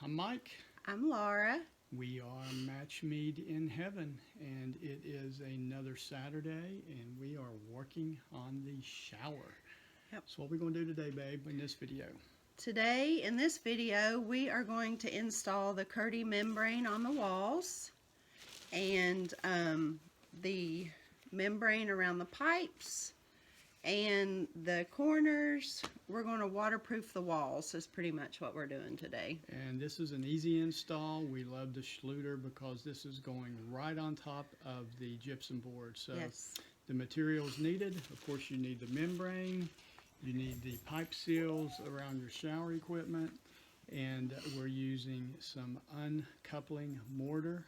I'm Mike. I'm Laura. We are Match Made in Heaven, and it is another Saturday, and we are working on the shower. Yep. So what are we going to do today, babe, in this video? Today, in this video, we are going to install the Kerdi membrane on the walls and the membrane around the pipes and the corners. We're going to waterproof the walls is pretty much what we're doing today. And this is an easy install. We love the Schluter because this is going right on top of the gypsum board. So yes. The materials needed, of course, you need the membrane, you need the pipe seals around your shower equipment, and we're using some uncoupling mortar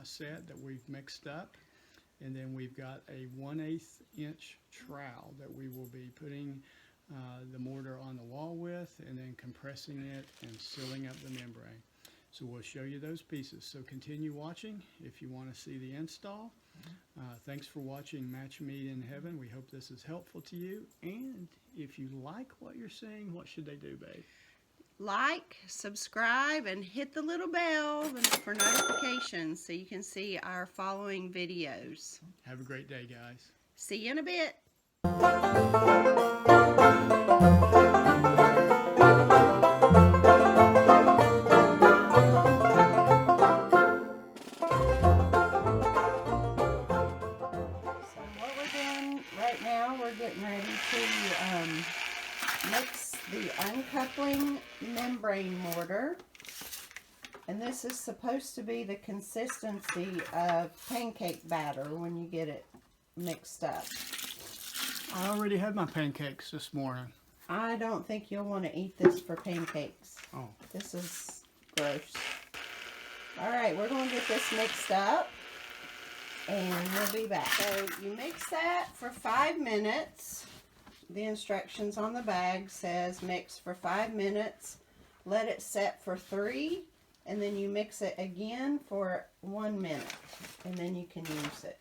set that we've mixed up. And then we've got a 1/8 inch trowel that we will be putting the mortar on the wall with, and then compressing it and sealing up the membrane. So we'll show you those pieces. So continue watching if you want to see the install. Thanks for watching Match Made in Heaven. We hope this is helpful to you. And if you like what you're seeing, what should they do, babe? Like, subscribe, and hit the little bell for notifications so you can see our following videos. Have a great day, guys. See you in a bit. So what we're doing right now, we're getting ready to mix the uncoupling membrane mortar, and this is supposed to be the consistency of pancake batter when you get it mixed up. I already had my pancakes this morning. I don't think you'll want to eat this for pancakes. Oh. This is gross. Alright, we're going to get this mixed up and we'll be back. So you mix that for 5 minutes. The instructions on the bag says mix for 5 minutes, let it set for 3, and then you mix it again for 1 minute, and then you can use it.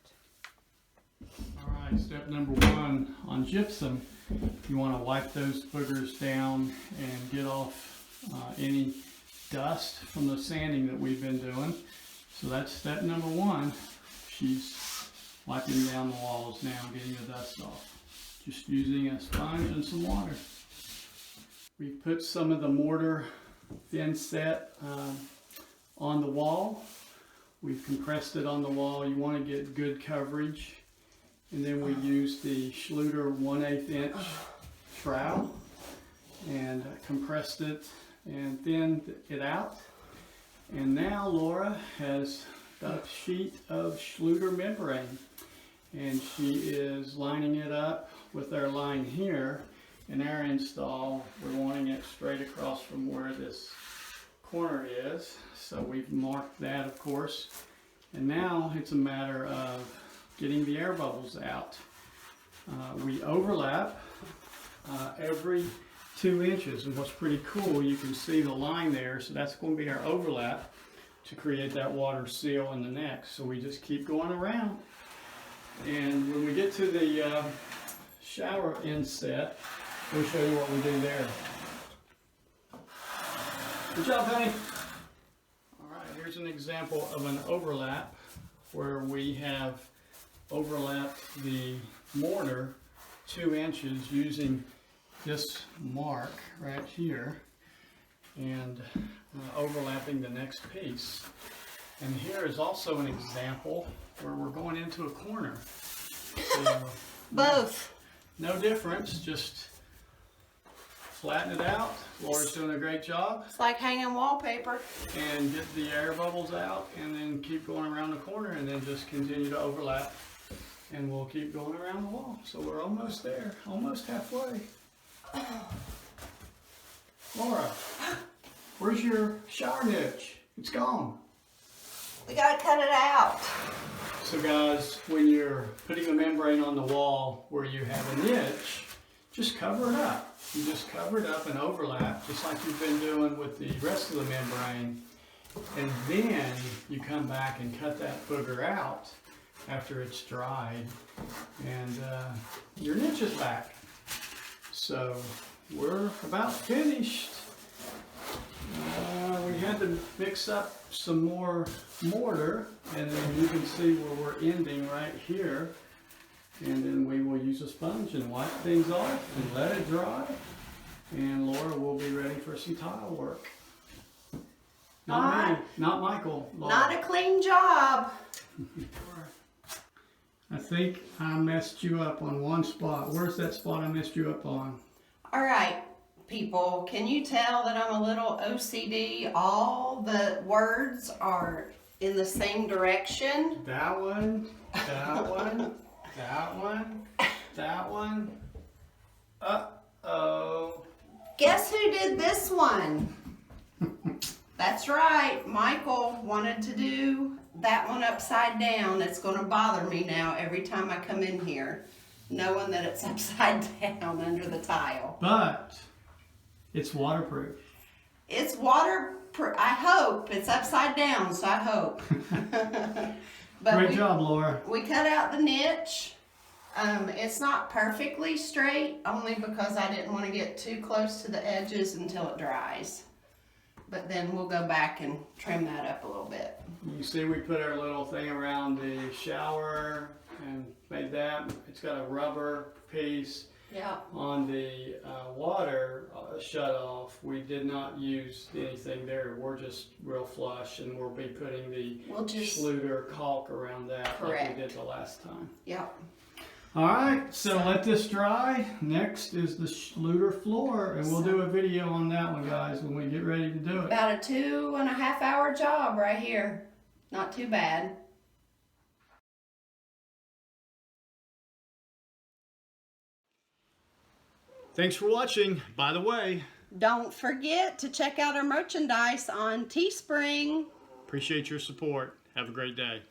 Alright, step number 1 on gypsum, you want to wipe those boogers down and get off any dust from the sanding that we've been doing. So that's step number 1. She's wiping down the walls now, getting the dust off. Just using a sponge and some water. We've put some of the mortar Thinset on the wall. We've compressed it on the wall. You want to get good coverage. And then we use the Schluter 1/8 inch trowel and compressed it and thinned it out. And now Laura has got a sheet of Schluter membrane, and she is lining it up with our line here. In our install, we're wanting it straight across from where this corner is, so we've marked that, of course. And now it's a matter of getting the air bubbles out. We overlap every 2 inches, and what's pretty cool, you can see the line there, so that's going to be our overlap to create that water seal in the next. So we just keep going around, and when we get to the shower inset, we'll show you what we do there. Good job, honey. Alright, here's an example of an overlap where we have overlapped the mortar 2 inches using this mark right here, and overlapping the next piece. And here is also an example where we're going into a corner. So, Both. no difference, just flatten it out. Laura's doing a great job. It's like hanging wallpaper. And get the air bubbles out, and then keep going around the corner, and then just continue to overlap. And we'll keep going around the wall. So we're almost there, almost halfway. Laura, where's your shower niche? It's gone. We gotta cut it out. So guys, when you're putting the membrane on the wall where you have a niche, just cover it up. You just cover it up and overlap, just like you've been doing with the rest of the membrane. And then you come back and cut that booger out after it's dried, and your niche is back. So we're about finished. We had to mix up some more mortar, and then you can see where we're ending right here. And then we will use a sponge and wipe things off and let it dry. And Laura will be ready for some tile work. Not me, not Michael. Laura. Not a clean job. I think I messed you up on one spot. Where's that spot I messed you up on? All right, people, can you tell that I'm a little OCD? All the words are in the same direction. That one, that one, that one, that one. Uh-oh. Guess who did this one? That's right, Michael wanted to do that one upside down. It's going to bother me now every time I come in here, knowing that it's upside down under the tile. But it's waterproof. It's waterproof. I hope. It's upside down, so I hope. But Great job, Laura. We cut out the niche. It's not perfectly straight, only because I didn't want to get too close to the edges until it dries. But then we'll go back and trim that up a little bit. You see we put our little thing around the shower and made that. It's got a rubber piece. Yeah. On the water shut off, we did not use anything there. We're just real flush, and we'll be putting the Schluter caulk around that like we did the last time. Yeah. All right, so let this dry. Next is the Schluter floor, and we'll do a video on that one, guys, when we get ready to do it. About a 2.5 hour job right here. Not too bad. Thanks for watching. By the way, don't forget to check out our merchandise on Teespring. Appreciate your support. Have a great day.